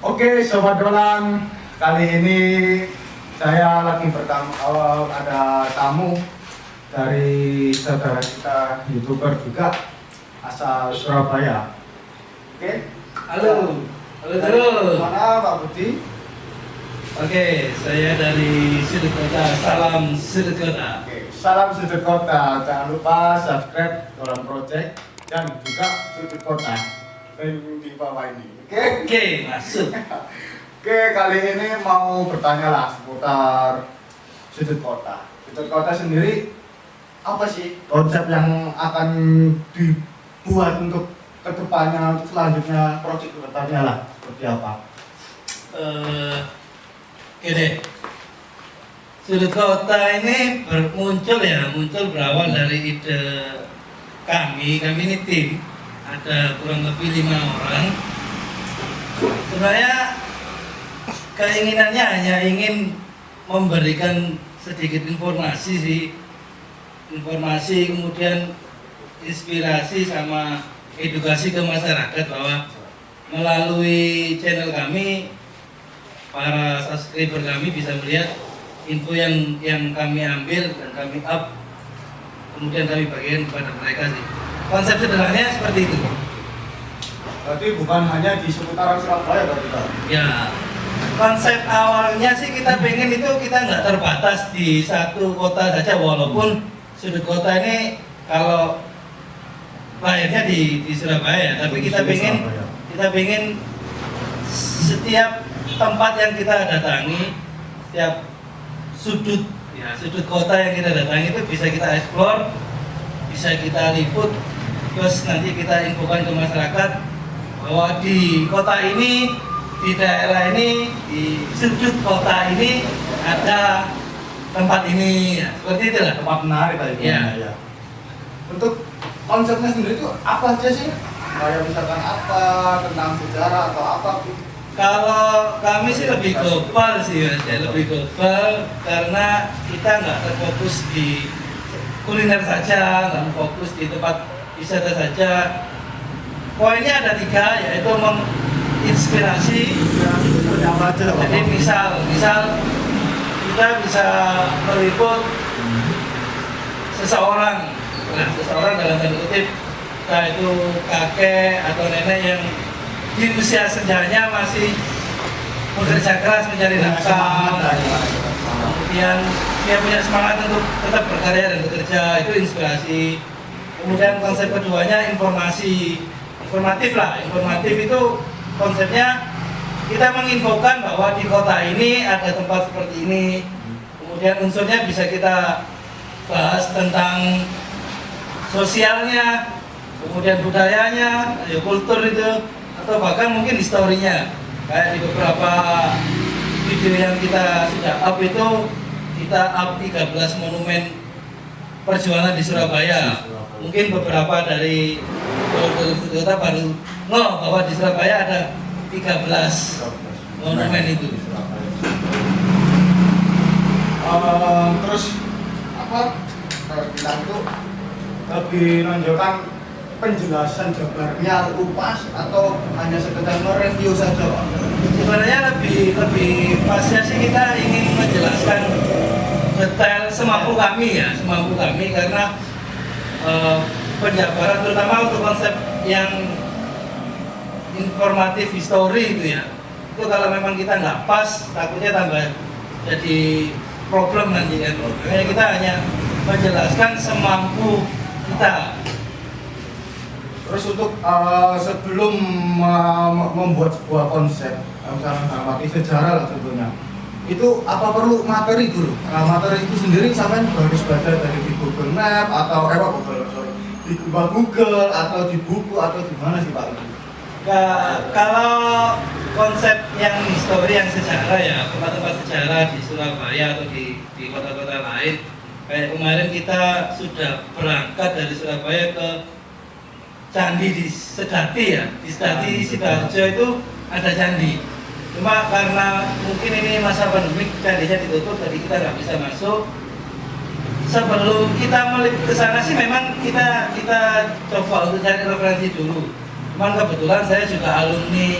Oke, Sobat Dolan, kali ini saya lagi ada tamu dari saudara kita, YouTuber juga, asal Surabaya. Oke, Halo, dari halo. mana Pak Budi? Oke, saya dari Sudut Kota. Salam Sudut Kota. Oke, salam Sudut Kota. Jangan lupa subscribe Dolan Project dan juga Sudut Kota link di bawah ini. Oke? Oke, masuk. Oke, kali ini mau bertanya lah seputar Sudut Kota. Sudut Kota sendiri apa sih konsep yang akan dibuat untuk kedepannya, untuk selanjutnya, proyek kedepannya lah seperti apa? Oke deh. Sudut Kota ini muncul berawal dari ide kami ini tim, ada kurang lebih 5 orang. Sebenarnya keinginannya hanya ingin memberikan sedikit informasi sih, informasi kemudian inspirasi sama edukasi ke masyarakat bahwa melalui channel kami para subscriber kami bisa melihat info yang kami ambil dan kami up, kemudian kami bagikan kepada mereka sih. Konsep sederhananya seperti itu. Berarti bukan hanya di seputaran Surabaya berarti Pak? Ya, konsep awalnya sih kita pengen itu kita nggak terbatas di satu kota saja, walaupun Sudut Kota ini kalau lahirnya di Surabaya, tapi kita pengen setiap tempat yang kita datangi, setiap sudut kota yang kita datangi itu bisa kita explore, bisa kita liput, terus nanti kita infokan ke masyarakat bahwa di kota ini, di daerah ini, di sudut kota ini ada tempat ini, ya, seperti itulah. Tempat menarik tadi. Ya. Untuk konsepnya sendiri itu apa aja sih? Kayak misalkan apa, tentang sejarah atau apa? Kalau kami sih lebih global sih Mas, ya, lebih global karena kita nggak terfokus di kuliner saja, nggak fokus di tempat wisata saja. Poinnya ada 3, yaitu menginspirasi. Jadi misal kita bisa meliput seseorang dalam tanda kutip, entah itu kakek atau nenek yang di usia senjanya masih bekerja keras mencari nafkah, kemudian dia punya semangat untuk tetap berkarya dan bekerja, itu inspirasi. Kemudian konsep keduanya informatif itu konsepnya kita menginfokan bahwa di kota ini ada tempat seperti ini, kemudian unsurnya bisa kita bahas tentang sosialnya, kemudian budayanya, kultur itu, atau bahkan mungkin historinya. Kayak di beberapa video yang kita sudah up itu, kita up 13 monumen perjuangan di Surabaya. Mungkin beberapa dari kota baru bahwa di Surabaya ada 13 monumen itu. Terus apa? Bilang itu lebih menunjukkan penjelasan jabarnya lupas atau hanya sekedar mereview saja Pak? Sebenarnya lebih pasnya sih kita ingin menjelaskan detail semampu kami karena penjabaran terutama untuk konsep yang informatif histori itu ya, itu kalau memang kita nggak pas takutnya tambah jadi problem nanti kan. Makanya kita hanya menjelaskan semampu kita. Terus untuk sebelum membuat sebuah konsep, misalnya dalam arti sejarah lah contohnya, itu apa perlu materi dulu? Nah, materi itu sendiri sampai harus baca dari di Google Map atau di Google atau di buku atau di mana sih Pak? Kalau konsep yang histori, yang sejarah ya, tempat-tempat sejarah di Surabaya atau di kota-kota lain, kayak kemarin kita sudah berangkat dari Surabaya ke Candi di Sedati ya, di Sedati Sidoarjo itu ada candi. Cuma karena mungkin ini masa pandemi, candinya ditutup, jadi kita nggak bisa masuk. Sebelum kita meliput ke sana sih memang kita coba untuk cari referensi dulu. Cuman kebetulan saya juga alumni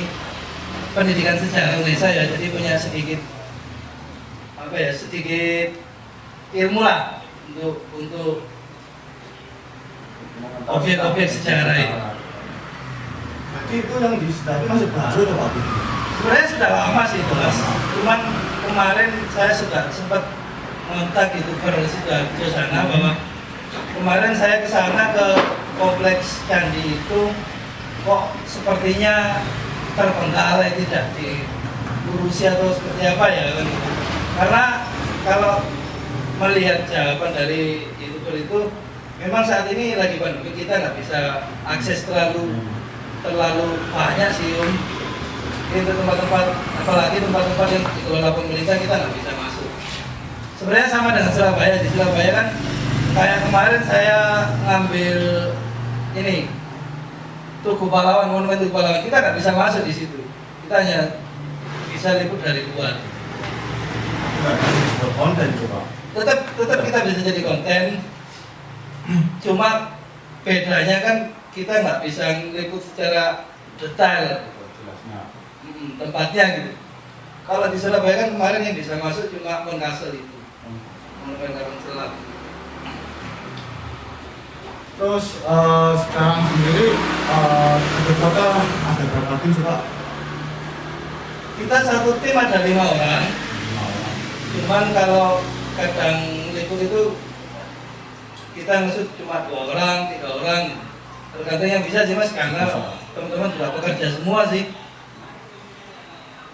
pendidikan sejarah Indonesia ya, jadi punya sedikit apa ya, sedikit ilmu lah untuk objek-objek sejarah itu. Berarti itu yang di Sedari masih baru atau Pak? Sebenarnya sudah lama sih itu Mas. Cuman kemarin saya sudah sempat ngontak youtuber Sidoarjo sana bahwa kemarin saya ke sana ke kompleks candi itu kok sepertinya terbengkalai, tidak diurusi atau seperti apa ya kan. Karena kalau melihat jawaban dari youtuber itu, memang saat ini lagi pandemi, kita nggak bisa akses terlalu banyak sih Om. Itu tempat-tempat, apalagi tempat-tempat yang dikelola pemerintah, kita nggak bisa masuk. Sebenarnya sama dengan Surabaya. Di Surabaya kan kayak kemarin saya ngambil ini Tugu Pahlawan, Monumen Tugu Pahlawan, kita nggak bisa masuk di situ. Kita hanya bisa liput dari luar. Konten juga. Tetap kita bisa jadi konten. Cuma bedanya kan kita nggak bisa ngeliput secara detail tempatnya gitu. Kalau di Surabaya kan kemarin yang bisa masuk cuma Monkasel itu, Monumen Karang Selat. Terus sekarang sendiri di kota ada berapa tim sih Pak? Kita satu tim ada 5 orang. Cuman kalau kadang liput itu kita ngesut cuma 2 orang, 3 orang. Tergantung yang bisa sih Mas, karena teman-teman sudah bekerja semua sih.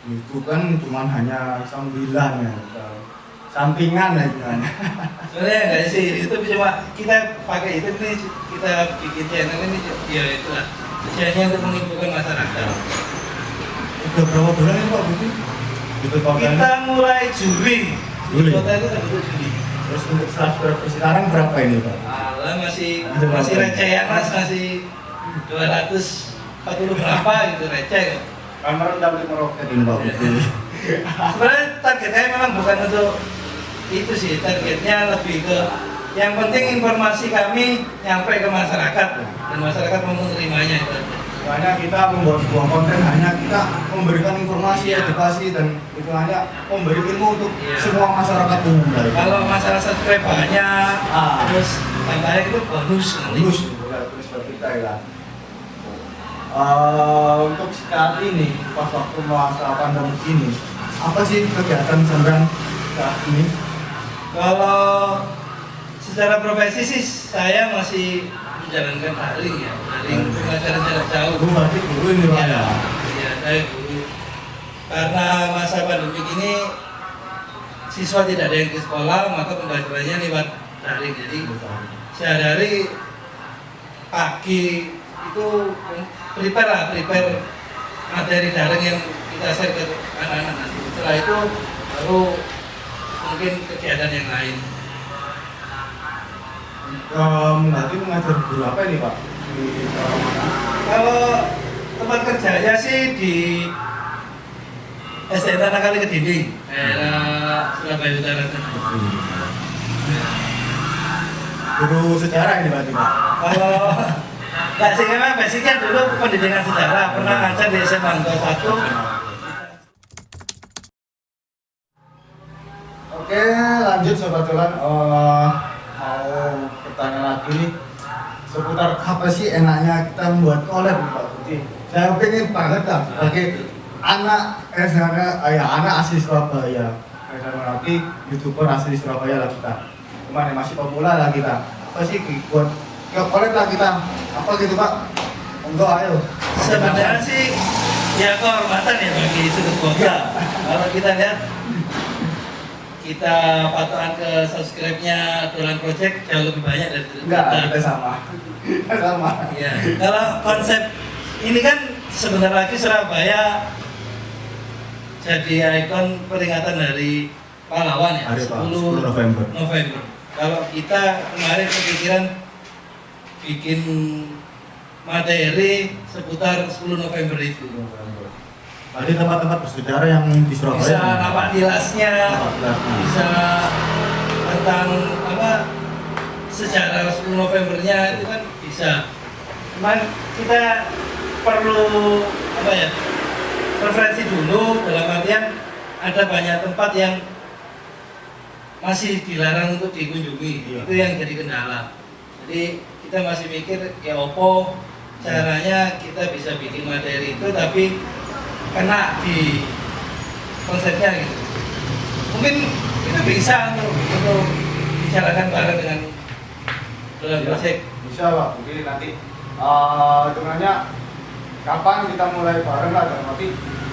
Itu kan cuma hanya sambilan ya, sampingan aja. Sebenarnya enggak sih, itu cuma kita pakai itu nih, kita bikin channel ini ya itulah tujuannya untuk menghibur masyarakat. Udah berapa bulan ini Pak Budi? Gitu Kita mulai Juli. Di kota itu terbentuk Juli. Terus untuk subscriber sekarang berapa ini Pak? Alah masih recehan Mas, masih 240 berapa gitu receh. Kamera udah beli meroket ini Pak Budi. Sebenarnya targetnya memang bukan untuk itu sih, targetnya lebih ke yang penting informasi kami nyampe ke masyarakat dan masyarakat mau menerimanya itu. Hanya kita membuat sebuah konten, hanya kita memberikan informasi, edukasi, dan itu hanya memberi ilmu untuk semua masyarakat umum. Kalau masalah subscribe banyak, terus tambahnya itu bonus nanti. Bonus, bonus buat kita ya. Untuk saat ini, pas waktu masa pandemi ini, apa sih kegiatan sampean saat ini? Kalau secara profesi sih saya masih menjalankan daring ya, daring pelajaran jarak jauh. Berarti guru ini Pak ya? Iya, saya guru. Karena masa pandemi ini siswa tidak ada yang ke sekolah, maka pembelajarannya lewat daring. Jadi sehari-hari pagi itu prepare materi daring yang kita share ke anak-anak nanti. Setelah itu baru mungkin kegiatan yang lain. Nanti mengajar guru apa ini Pak? Kalau tempat kerjanya sih di SDN Tanah Kali Kedinding, daerah Surabaya Utara. Guru sejarah ini berarti Pak? Kalau nggak sih, memang basicnya dulu pendidikan sejarah, pernah ngajar di SMA Angkot 1. Oke, lanjut Sobat Culan. Mau bertanya lagi nih seputar apa sih enaknya kita membuat collab nih Pak Budi. Saya pengen banget lah sebagai anak anak asli Surabaya, nanti youtuber asli Surabaya lah kita. Cuman masih pemula lah kita. Apa sih buat collab lah kita? Apa gitu Pak? Enggak, ayo. Sebenarnya sih ya kehormatan ya bagi sudut kota. Kalau kita lihat, kita patokan ke subscribe-nya Dolan Project jauh lebih banyak dari Enggak, kita sama. Sama. Ya, kalau konsep ini kan sebentar lagi Surabaya jadi ikon peringatan dari pahlawan ya, 10 November. Kalau kita kemarin kepikiran bikin materi seputar 10 November itu. Tadi tempat-tempat bersejarah yang di Surabaya. Bisa nampak tilasnya, bisa tentang apa sejarah 10 Novembernya itu kan bisa. Cuman kita perlu apa ya? referensi dulu, dalam artian ada banyak tempat yang masih dilarang untuk dikunjungi. Iya. Itu yang jadi kendala. Jadi kita masih mikir ya opo caranya kita bisa bikin materi itu tapi kena di konsepnya gitu. Mungkin itu bisa untuk bicarakan bareng dengan dalam Iya. proyek. Bisa Pak, mungkin nanti hitungannya kapan kita mulai bareng lah, dan nanti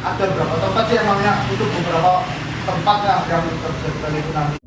ada berapa tempat sih emangnya untuk beberapa tempat yang terjadi itu nanti.